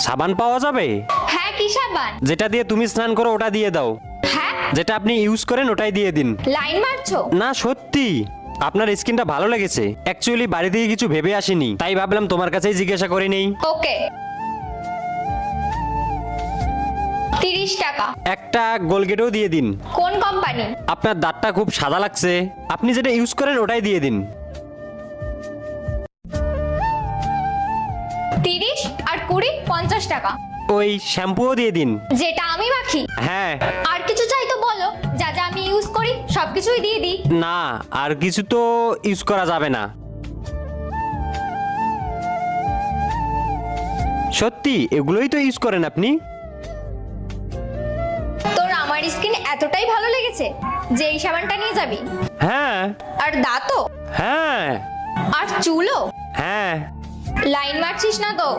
সাবান পাওয়া যাবে? হ্যাঁ, কি সাবান? যেটা দিয়ে তুমি স্নান করো ওটা দিয়ে দাও। হ্যাঁ, যেটা আপনি ইউজ করেন ওটাই দিয়ে দিন। লাইন মারছো? না সত্যি, আপনার স্কিনটা ভালো লেগেছে। অ্যাকচুয়ালি বাড়ি থেকে কিছু ভেবে আসিনি, তাই ভাবলাম তোমার কাছেই জিজ্ঞাসা করে নেই। ওকে, 30 টাকা। একটা গোলগেটও দিয়ে দিন। কোন কোম্পানি? আপনার দাঁতটা খুব সাদা লাগছে, আপনি যেটা ইউজ করেন ওটাই দিয়ে দিন। 30 আর 20, 50 টাকা। ওই শ্যাম্পুও দিয়ে দিন। যেটা আমি মাখি? হ্যাঁ। আর কিছু চাই তো বলো, যা যা আমি ইউজ করি সবকিছুই দিয়ে দিই। না, আর কিছু তো ইউজ করা যাবে না। সত্যি এগুলোই তো ইউজ করেন আপনি? তোর আমার স্কিন এতটাই ভালো লেগেছে যে এই সাবানটা নিয়ে যাবি? হ্যাঁ। আর দাঁতও? হ্যাঁ। আর চুলও? হ্যাঁ। লাইন মারছিস না তো?